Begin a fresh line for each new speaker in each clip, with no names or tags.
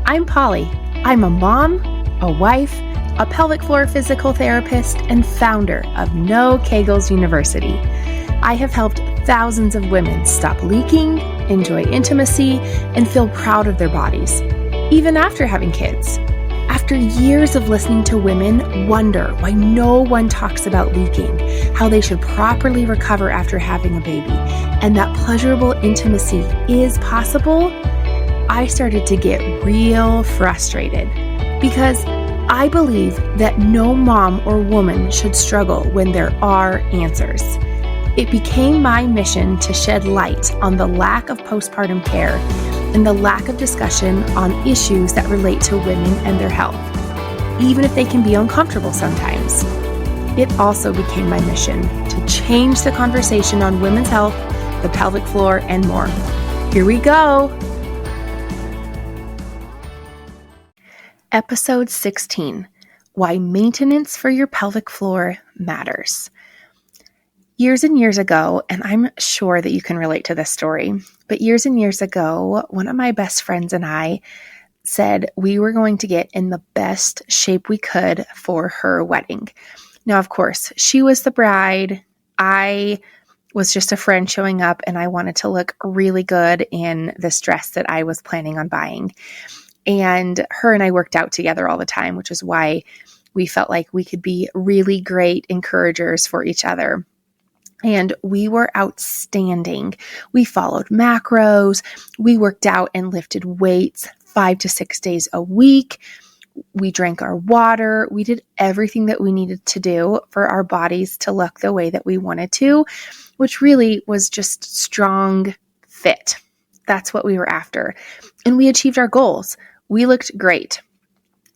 I'm Polly. I'm a mom, a wife, a pelvic floor physical therapist, and founder of No Kegels University. I have helped thousands of women stop leaking, enjoy intimacy, and feel proud of their bodies, even after having kids. After years of listening to women wonder why no one talks about leaking, how they should properly recover after having a baby, and that pleasurable intimacy is possible, I started to get real frustrated because I believe that no mom or woman should struggle when there are answers. It became my mission to shed light on the lack of postpartum care and the lack of discussion on issues that relate to women and their health, even if they can be uncomfortable sometimes. It also became my mission to change the conversation on women's health, the pelvic floor, and more. Here we go. Episode 16, Why Maintenance for Your Pelvic Floor Matters. Years and years ago, and I'm sure that you can relate to this story, but years and years ago, one of my best friends and I said we were going to get in the best shape we could for her wedding. Now, of course, she was the bride. I was just a friend showing up, and I wanted to look really good in this dress that I was planning on buying. And her and I worked out together all the time, which is why we felt like we could be really great encouragers for each other. And we were outstanding. We followed macros. We worked out and lifted weights 5 to 6 days a week. We drank our water. We did everything that we needed to do for our bodies to look the way that we wanted to, which really was just strong fit. That's what we were after. And we achieved our goals. We looked great.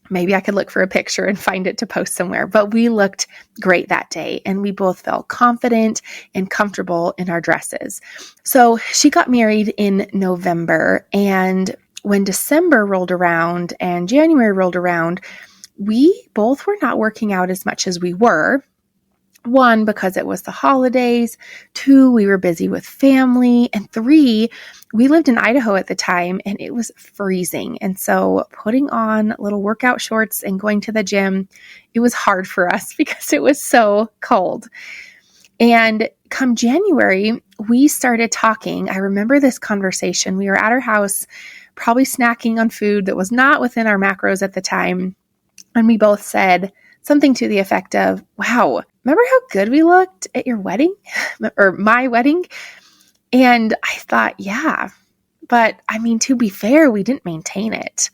Maybe I could look for a picture and find it to post somewhere, but we looked great that day and we both felt confident and comfortable in our dresses. So she got married in November, and when December rolled around and January rolled around, we both were not working out as much as we were. 1, because it was the holidays. 2, we were busy with family. And 3, we lived in Idaho at the time and it was freezing. And so putting on little workout shorts and going to the gym, it was hard for us because it was so cold. And come January, we started talking. I remember this conversation. We were at our house, probably snacking on food that was not within our macros at the time. And we both said something to the effect of, wow, remember how good we looked at your wedding or my wedding? And I thought, yeah, but I mean, to be fair, we didn't maintain it.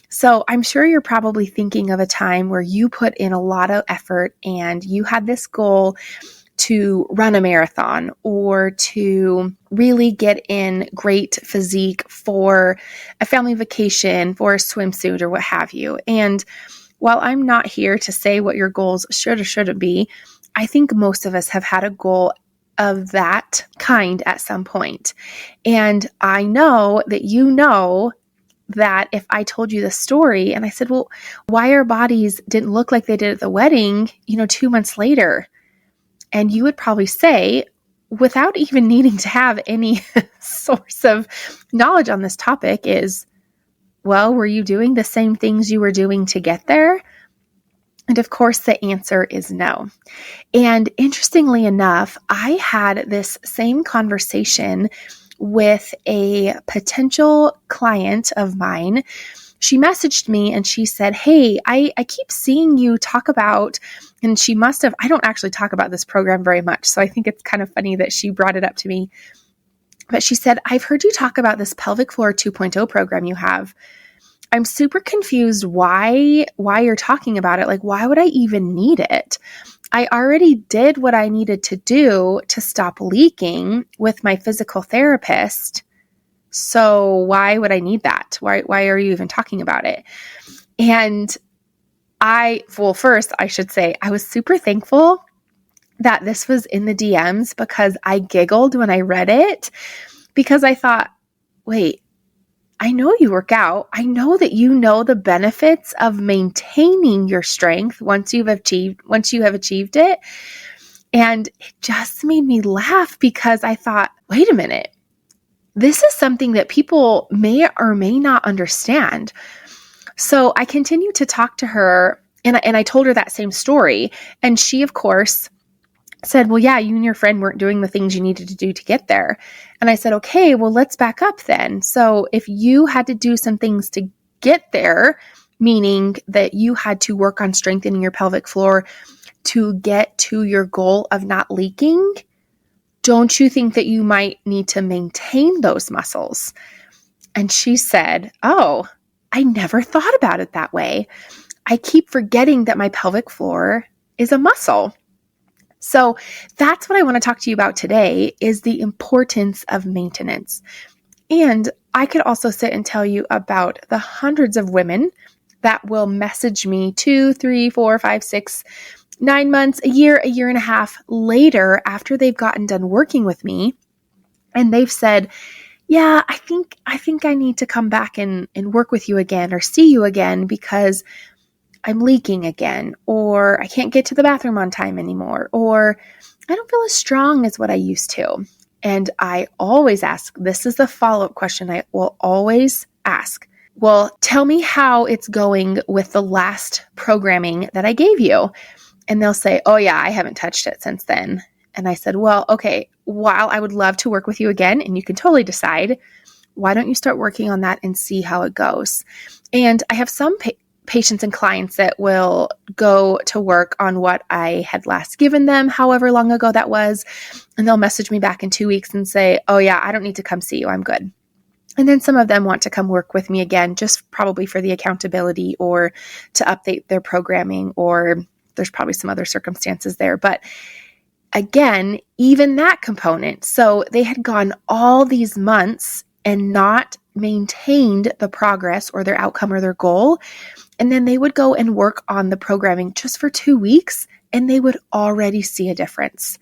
So I'm sure you're probably thinking of a time where you put in a lot of effort and you had this goal to run a marathon or to really get in great physique for a family vacation, for a swimsuit or what have you. And while I'm not here to say what your goals should or shouldn't be, I think most of us have had a goal of that kind at some point. And I know that you know that if I told you the story and I said, well, why our bodies didn't look like they did at the wedding, 2 months later, and you would probably say, without even needing to have any source of knowledge on this topic, is, well, were you doing the same things you were doing to get there? And of course, the answer is no. And interestingly enough, I had this same conversation with a potential client of mine. She messaged me and she said, hey, I keep seeing you talk about, and she must have, I don't actually talk about this program very much, so I think it's kind of funny that she brought it up to me. But she said, I've heard you talk about this Pelvic Floor 2.0 program you have. I'm super confused why you're talking about it. Like, why would I even need it? I already did what I needed to do to stop leaking with my physical therapist. So why would I need that? Why are you even talking about it? And first I should say I was super thankful that this was in the DMs because I giggled when I read it because I thought, wait, I know you work out. I know that you know the benefits of maintaining your strength once you have achieved it. And it just made me laugh because I thought, wait a minute, this is something that people may or may not understand. So I continued to talk to her, and I told her that same story. And she, of course, said, well, yeah, you and your friend weren't doing the things you needed to do to get there. And I said, okay, well, let's back up then. So if you had to do some things to get there, meaning that you had to work on strengthening your pelvic floor to get to your goal of not leaking, don't you think that you might need to maintain those muscles? And she said, oh, I never thought about it that way. I keep forgetting that my pelvic floor is a muscle. So that's what I want to talk to you about today, is the importance of maintenance. And I could also sit and tell you about the hundreds of women that will message me 2, 3, 4, 5, 6, 9 months, a year and a half later after they've gotten done working with me. And they've said, yeah, I think I need to come back and work with you again or see you again because I'm leaking again, or I can't get to the bathroom on time anymore, or I don't feel as strong as what I used to. And I always ask, this is the follow-up question I will always ask. Well, tell me how it's going with the last programming that I gave you. And they'll say, oh yeah, I haven't touched it since then. And I said, well, okay, while I would love to work with you again, and you can totally decide, why don't you start working on that and see how it goes? And I have some patients and clients that will go to work on what I had last given them, however long ago that was, and they'll message me back in 2 weeks and say, oh yeah, I don't need to come see you, I'm good. And then some of them want to come work with me again, just probably for the accountability or to update their programming, or there's probably some other circumstances there. But again, even that component, so they had gone all these months and not maintained the progress or their outcome or their goal. And then they would go and work on the programming just for 2 weeks, and they would already see a difference.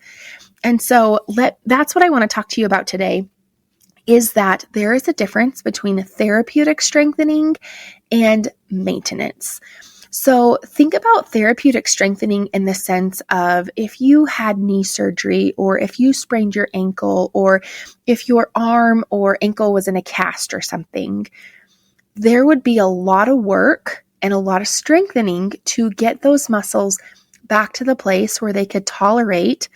And so that's what I want to talk to you about today, is that there is a difference between therapeutic strengthening and maintenance. So think about therapeutic strengthening in the sense of if you had knee surgery, or if you sprained your ankle, or if your arm or ankle was in a cast or something, there would be a lot of work and a lot of strengthening to get those muscles back to the place where they could tolerate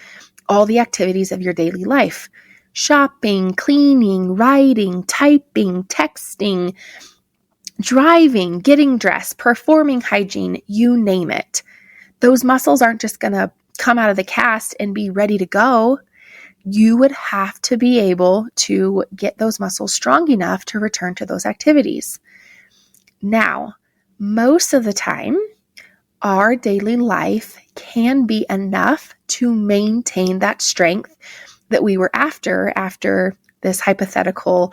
all the activities of your daily life. Shopping, cleaning, writing, typing, texting, driving, getting dressed, performing hygiene, you name it. Those muscles aren't just going to come out of the cast and be ready to go. You would have to be able to get those muscles strong enough to return to those activities. Now, most of the time, our daily life can be enough to maintain that strength that we were after this hypothetical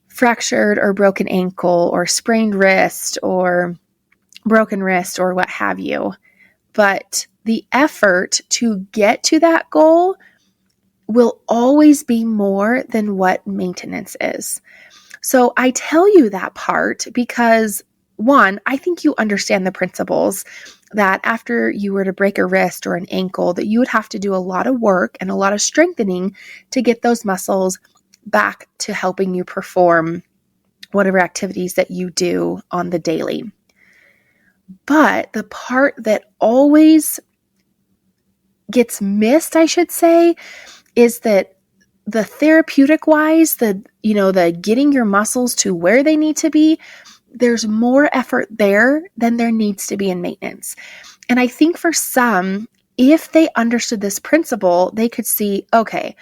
fractured or broken ankle or sprained wrist or broken wrist or what have you. But the effort to get to that goal will always be more than what maintenance is. So I tell you that part because, one, I think you understand the principles that after you were to break a wrist or an ankle, that you would have to do a lot of work and a lot of strengthening to get those muscles back to helping you perform whatever activities that you do on the daily. But the part that always gets missed, I should say, is that the therapeutic wise, the getting your muscles to where they need to be, there's more effort there than there needs to be in maintenance. And I think for some, if they understood this principle, they could see, okay,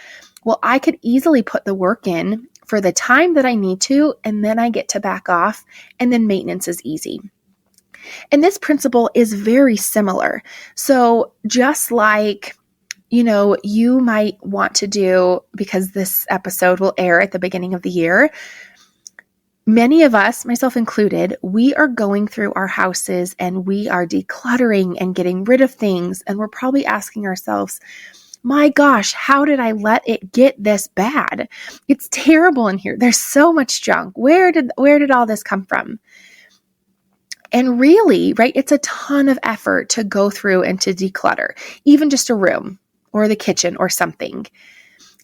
well, I could easily put the work in for the time that I need to, and then I get to back off, and then maintenance is easy. And this principle is very similar. So just like, you might want to do, because this episode will air at the beginning of the year, many of us, myself included, we are going through our houses and we are decluttering and getting rid of things. And we're probably asking ourselves, my gosh, how did I let it get this bad? It's terrible in here. There's so much junk. Where did all this come from? And really, right, it's a ton of effort to go through and to declutter, even just a room or the kitchen or something.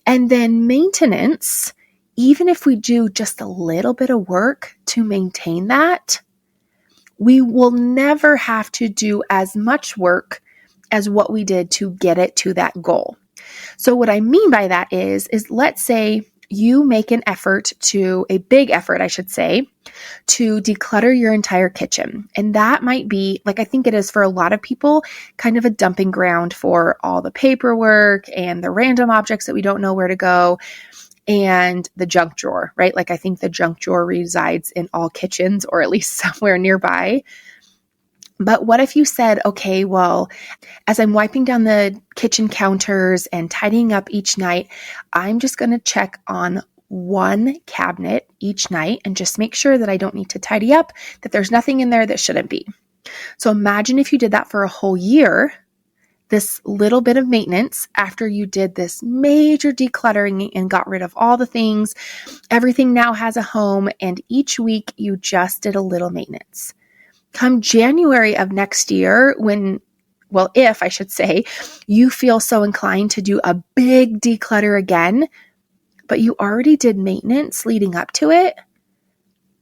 And then maintenance, even if we do just a little bit of work to maintain that, we will never have to do as much work as what we did to get it to that goal. So what I mean by that is let's say you make an effort a big effort, I should say, to declutter your entire kitchen. And that might be, like I think it is for a lot of people, kind of a dumping ground for all the paperwork and the random objects that we don't know where to go and the junk drawer, right? Like I think the junk drawer resides in all kitchens or at least somewhere nearby. But what if you said, okay, well, as I'm wiping down the kitchen counters and tidying up each night, I'm just going to check on one cabinet each night and just make sure that I don't need to tidy up, that there's nothing in there that shouldn't be. So imagine if you did that for a whole year, this little bit of maintenance after you did this major decluttering and got rid of all the things. Everything now has a home, and each week you just did a little maintenance. Come January of next year, if I should say, you feel so inclined to do a big declutter again, but you already did maintenance leading up to it,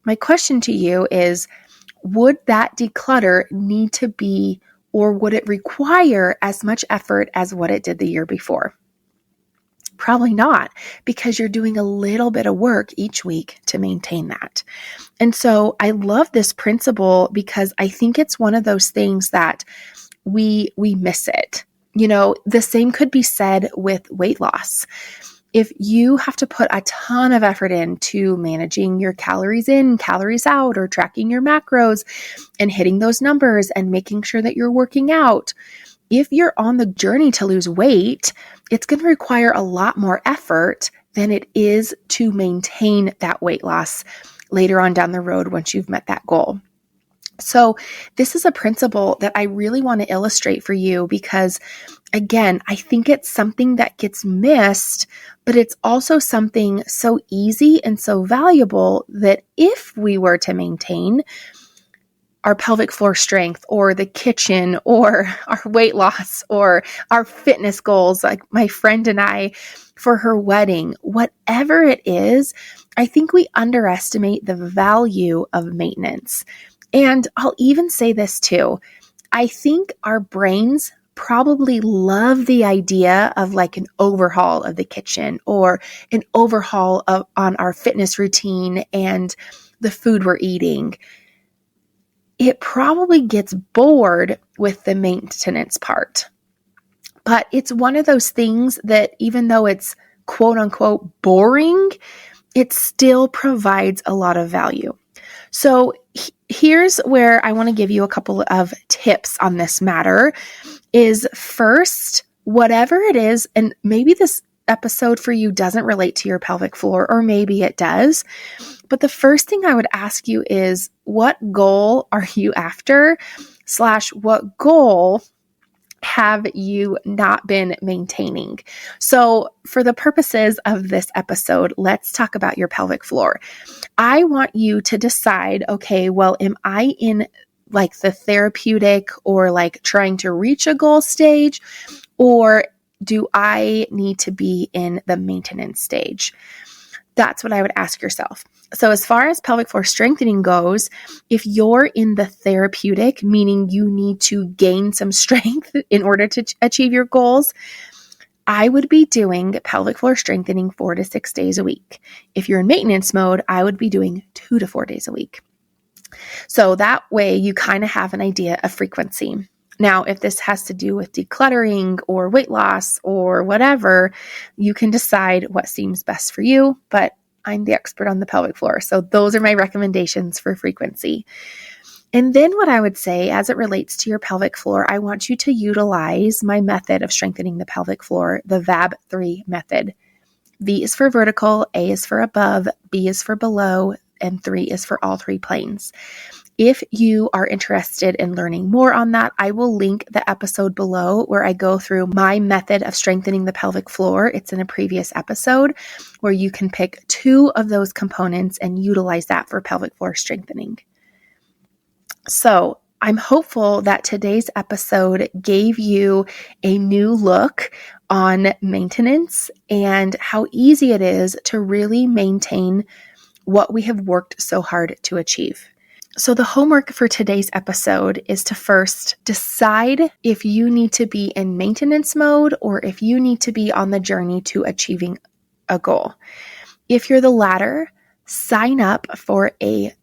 my question to you is, would that declutter need to be, or would it require as much effort as what it did the year before? Probably not, because you're doing a little bit of work each week to maintain that. And so I love this principle because I think it's one of those things that we miss it. The same could be said with weight loss. If you have to put a ton of effort into managing your calories in, calories out, or tracking your macros and hitting those numbers and making sure that you're working out, if you're on the journey to lose weight, it's going to require a lot more effort than it is to maintain that weight loss later on down the road once you've met that goal. So this is a principle that I really want to illustrate for you because, again, I think it's something that gets missed, but it's also something so easy and so valuable that if we were to maintain our pelvic floor strength or the kitchen or our weight loss or our fitness goals, like my friend and I for her wedding, whatever it is, I think we underestimate the value of maintenance. And I'll even say this too. I think our brains probably love the idea of like an overhaul of the kitchen or an overhaul on our fitness routine and the food we're eating. It probably gets bored with the maintenance part. But it's one of those things that even though it's quote unquote boring, it still provides a lot of value. So here's where I want to give you a couple of tips on this matter is first, whatever it is, and maybe this episode for you doesn't relate to your pelvic floor, or maybe it does. But the first thing I would ask you is, what goal are you after? / what goal have you not been maintaining? So for the purposes of this episode, let's talk about your pelvic floor. I want you to decide, okay, well, am I in like the therapeutic or like trying to reach a goal stage, or do I need to be in the maintenance stage? That's what I would ask yourself. So as far as pelvic floor strengthening goes, if you're in the therapeutic, meaning you need to gain some strength in order to achieve your goals, I would be doing pelvic floor strengthening 4 to 6 days a week. If you're in maintenance mode, I would be doing 2 to 4 days a week. So that way you kind of have an idea of frequency. Now, if this has to do with decluttering or weight loss or whatever, you can decide what seems best for you, but I'm the expert on the pelvic floor. So those are my recommendations for frequency. And then what I would say as it relates to your pelvic floor, I want you to utilize my method of strengthening the pelvic floor, the VAB3 method. V is for vertical, A is for above, B is for below, and 3 is for all 3 planes. If you are interested in learning more on that, I will link the episode below where I go through my method of strengthening the pelvic floor. It's in a previous episode where you can pick 2 of those components and utilize that for pelvic floor strengthening. So I'm hopeful that today's episode gave you a new look on maintenance and how easy it is to really maintain what we have worked so hard to achieve. So the homework for today's episode is to first decide if you need to be in maintenance mode or if you need to be on the journey to achieving a goal. If you're the latter, sign up for a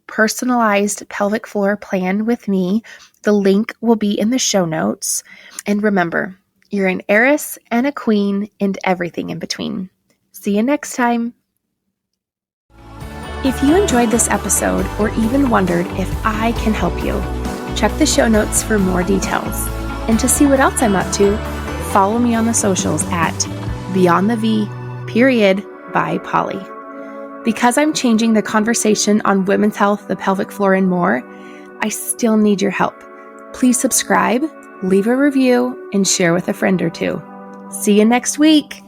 personalized pelvic floor plan with me. The link will be in the show notes. And remember, you're an heiress and a queen and everything in between. See you next time. If you enjoyed this episode or even wondered if I can help you, check the show notes for more details. And to see what else I'm up to, follow me on the socials at BeyondTheV by Polly. Because I'm changing the conversation on women's health, the pelvic floor, and more, I still need your help. Please subscribe, leave a review, and share with a friend or two. See you next week.